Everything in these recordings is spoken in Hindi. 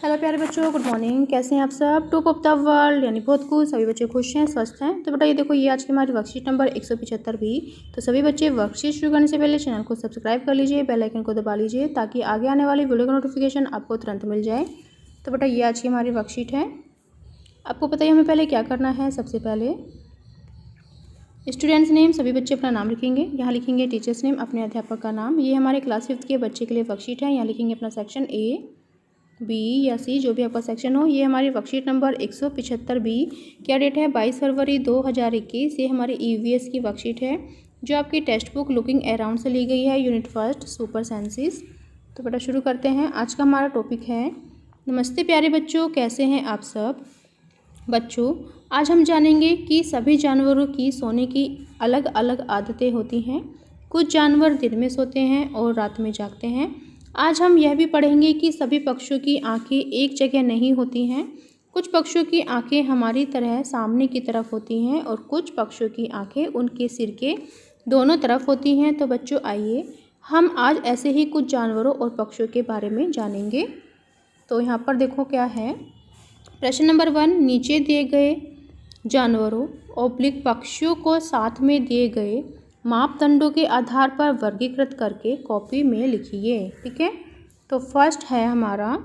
हेलो प्यारे बच्चों, गुड मॉर्निंग। कैसे हैं आप सब? टॉप ऑफ द वर्ल्ड यानी बहुत खुश, सभी बच्चे खुश हैं, स्वस्थ हैं। तो बेटा ये देखो, ये आज की हमारी वर्कशीट नंबर 175 भी। तो सभी बच्चे वर्कशीट शुरू करने से पहले चैनल को सब्सक्राइब कर लीजिए, बेल आइकन को दबा लीजिए ताकि आगे आने वाली वीडियो का नोटिफिकेशन आपको तुरंत मिल जाए। तो बेटा ये आज की हमारी वर्कशीट है। आपको पता ही हमें पहले क्या करना है। सबसे पहले स्टूडेंट्स नेम, सभी बच्चे अपना नाम लिखेंगे। यहाँ लिखेंगे टीचर्स नेम, अपने अध्यापक का नाम। ये हमारे क्लास 5 के बच्चे के लिए वर्कशीट है। यहाँ लिखेंगे अपना सेक्शन ए, बी या सी, जो भी आपका सेक्शन हो। ये हमारी वर्कशीट नंबर 175 बी। क्या डेट है? 22 फरवरी 2021। ये हमारी ईवीएस की वर्कशीट है जो आपकी टेक्स्ट बुक लुकिंग अराउंड से ली गई है, यूनिट फर्स्ट सुपर सेंसिस। तो बेटा शुरू करते हैं। आज का हमारा टॉपिक है नमस्ते प्यारे बच्चों, कैसे हैं आप सब? बच्चों आज हम जानेंगे कि सभी जानवरों की सोने की अलग अलग आदतें होती हैं। कुछ जानवर दिन में सोते हैं और रात में जागते हैं। आज हम यह भी पढ़ेंगे कि सभी पक्षियों की आंखें एक जगह नहीं होती हैं। कुछ पक्षियों की आंखें हमारी तरह सामने की तरफ होती हैं और कुछ पक्षियों की आंखें उनके सिर के दोनों तरफ होती हैं। तो बच्चों आइए हम आज ऐसे ही कुछ जानवरों और पक्षियों के बारे में जानेंगे। तो यहाँ पर देखो क्या है। प्रश्न नंबर 1, नीचे दिए गए जानवरों ऑब्लिक पक्षियों को साथ में दिए गए मापदंडों के आधार पर वर्गीकृत करके कॉपी में लिखिए। ठीक है। तो फर्स्ट है हमारा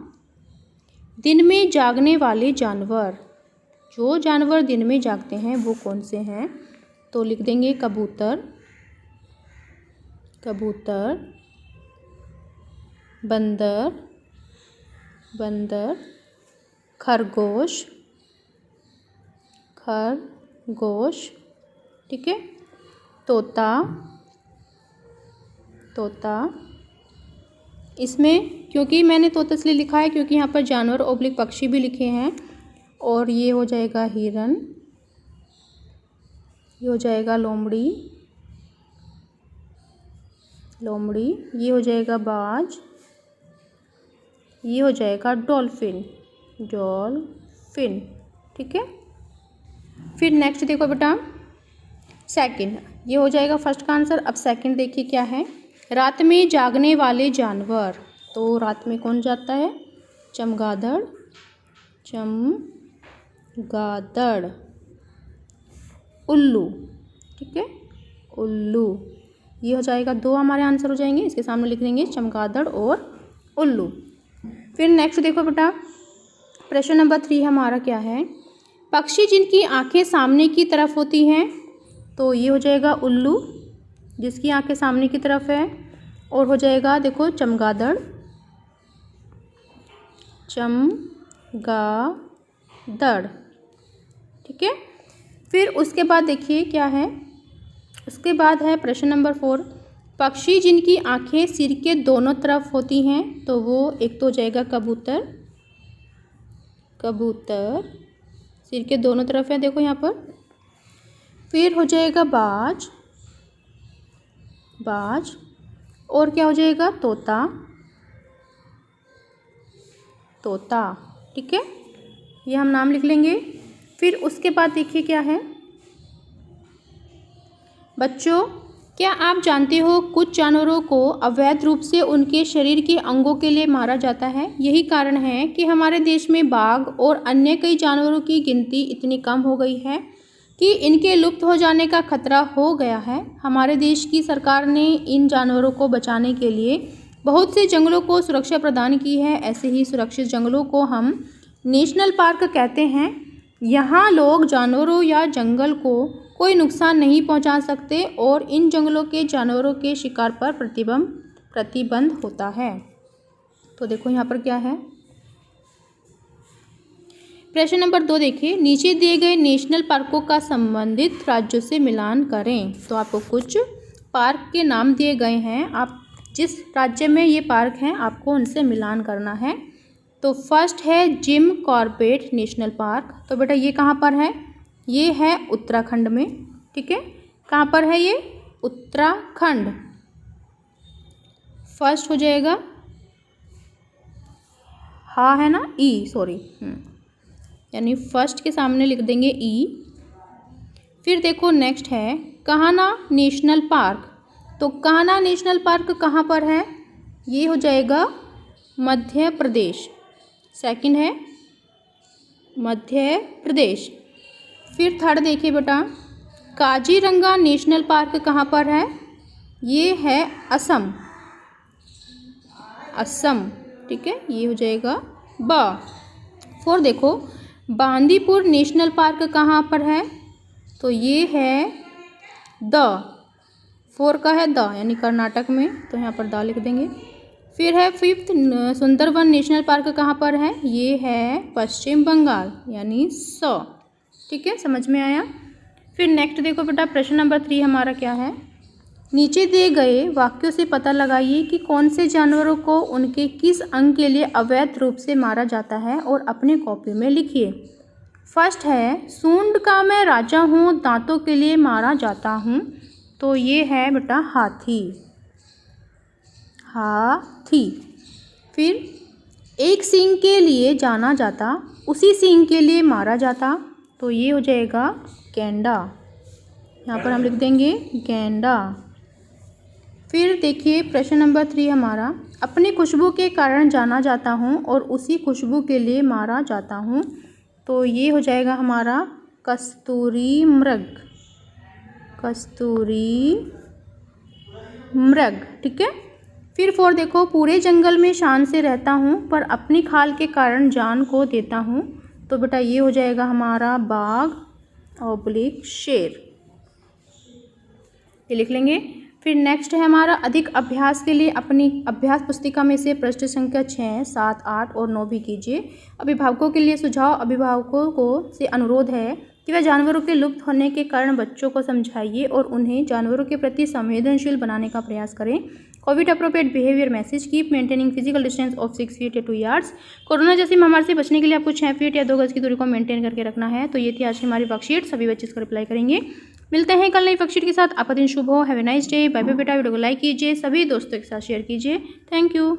दिन में जागने वाले जानवर। जो जानवर दिन में जागते हैं वो कौन से हैं? तो लिख देंगे कबूतर, कबूतर, बंदर, बंदर, खरगोश, खरगोश, ठीक है, तोता, तोता। इसमें क्योंकि मैंने तोता इसलिए लिखा है क्योंकि यहाँ पर जानवर ऑब्लिक पक्षी भी लिखे हैं। और ये हो जाएगा हिरन, ये हो जाएगा लोमड़ी, लोमड़ी, ये हो जाएगा बाज, ये हो जाएगा डॉल्फिन, डॉल्फिन। ठीक है। फिर नेक्स्ट देखो बेटा, सेकंड, ये हो जाएगा फर्स्ट का आंसर। अब सेकंड देखिए क्या है। रात में जागने वाले जानवर। तो रात में कौन जागता है? चमगादड़, चमगादड़, उल्लू, ठीक है, उल्लू। ये हो जाएगा, दो हमारे आंसर हो जाएंगे। इसके सामने लिख देंगे चमगादड़ और उल्लू। फिर नेक्स्ट देखो बेटा, प्रश्न नंबर 3 हमारा क्या है। पक्षी जिनकी आंखें सामने की तरफ होती हैं। तो ये हो जाएगा उल्लू, जिसकी आंखें सामने की तरफ है। और हो जाएगा देखो चमगादड़, चमगादड़, ठीक है। फिर उसके बाद देखिए क्या है। उसके बाद है प्रश्न नंबर 4, पक्षी जिनकी आंखें सिर के दोनों तरफ होती हैं। तो वो एक तो हो जाएगा कबूतर, कबूतर सिर के दोनों तरफ है, देखो यहाँ पर। फिर हो जाएगा बाज, बाज। और क्या हो जाएगा? तोता, तोता, ठीक है। ये हम नाम लिख लेंगे। फिर उसके बाद देखिए क्या है। बच्चों क्या आप जानते हो कुछ जानवरों को अवैध रूप से उनके शरीर के अंगों के लिए मारा जाता है। यही कारण है कि हमारे देश में बाघ और अन्य कई जानवरों की गिनती इतनी कम हो गई है कि इनके लुप्त हो जाने का खतरा हो गया है। हमारे देश की सरकार ने इन जानवरों को बचाने के लिए बहुत से जंगलों को सुरक्षा प्रदान की है। ऐसे ही सुरक्षित जंगलों को हम नेशनल पार्क कहते हैं। यहाँ लोग जानवरों या जंगल को कोई नुकसान नहीं पहुँचा सकते और इन जंगलों के जानवरों के शिकार पर प्रतिबंध होता है। तो देखो यहाँ पर क्या है। प्रश्न नंबर 2 देखिए, नीचे दिए गए नेशनल पार्कों का संबंधित राज्यों से मिलान करें। तो आपको कुछ पार्क के नाम दिए गए हैं। आप जिस राज्य में ये पार्क हैं आपको उनसे मिलान करना है। तो फर्स्ट है जिम कॉर्बेट नेशनल पार्क। तो बेटा ये कहाँ पर है? ये है उत्तराखंड में, ठीक है। कहाँ पर है ये? उत्तराखंड। फर्स्ट हो जाएगा, हाँ है ना, ई, सॉरी, यानी फर्स्ट के सामने लिख देंगे ई। फिर देखो नेक्स्ट है कान्हा नेशनल पार्क। तो कान्हा नेशनल पार्क कहाँ पर है? ये हो जाएगा मध्य प्रदेश। सेकंड है मध्य प्रदेश। फिर थर्ड देखिए बेटा, काजीरंगा नेशनल पार्क कहाँ पर है? ये है असम, असम, ठीक है, ये हो जाएगा बा। फोर देखो, बांदीपुर नेशनल पार्क कहाँ पर है? तो ये है द, फोर का है द, यानी कर्नाटक में, तो यहाँ पर द लिख देंगे। फिर है फिफ्थ, सुंदरवन नेशनल पार्क कहाँ पर है? ये है पश्चिम बंगाल, यानी स, ठीक है, समझ में आया। फिर नेक्स्ट देखो बेटा, प्रश्न नंबर 3 हमारा क्या है? नीचे दिए गए वाक्यों से पता लगाइए कि कौन से जानवरों को उनके किस अंग के लिए अवैध रूप से मारा जाता है और अपने कॉपी में लिखिए। फर्स्ट है, सूंड का मैं राजा हूँ, दांतों के लिए मारा जाता हूँ। तो ये है बेटा हाथी, हाथी। फिर एक सींग के लिए जाना जाता, उसी सींग के लिए मारा जाता। तो ये हो जाएगा गैंडा, यहाँ पर हम लिख देंगे गैंडा। फिर देखिए प्रश्न नंबर 3 हमारा, अपनी खुशबू के कारण जाना जाता हूँ और उसी खुशबू के लिए मारा जाता हूँ। तो ये हो जाएगा हमारा कस्तूरी मृग, कस्तूरी मृग, ठीक है। फिर 4 देखो, पूरे जंगल में शान से रहता हूँ पर अपनी खाल के कारण जान को देता हूँ। तो बेटा ये हो जाएगा हमारा बाघ ऑब्लिक शेर, ये लिख लेंगे। फिर नेक्स्ट है हमारा, अधिक अभ्यास के लिए अपनी अभ्यास पुस्तिका में से प्रश्न संख्या 6, 7, 8 और 9 भी कीजिए। अभिभावकों के लिए सुझाव, अभिभावकों को से अनुरोध है कि वह जानवरों के लुप्त होने के कारण बच्चों को समझाइए और उन्हें जानवरों के प्रति संवेदनशील बनाने का प्रयास करें। Covid appropriate behaviour message, keep maintaining physical distance of 6 feet या 2 यार्ड्स। कोरोना जैसी महामारी से बचने के लिए आपको 6 फीट या 2 गज की दूरी को मेंटेन करके रखना है। तो ये थी आज की हमारी वर्कशीट, सभी बच्चे इसका रिप्लाई करेंगे। मिलते हैं कल नई वर्कशीट के साथ। आपका दिन शुभ हो। Have a nice day. Bye bye बेटा। वीडियो को लाइक कीजिए, सभी दोस्तों के साथ शेयर कीजिए। Thank you.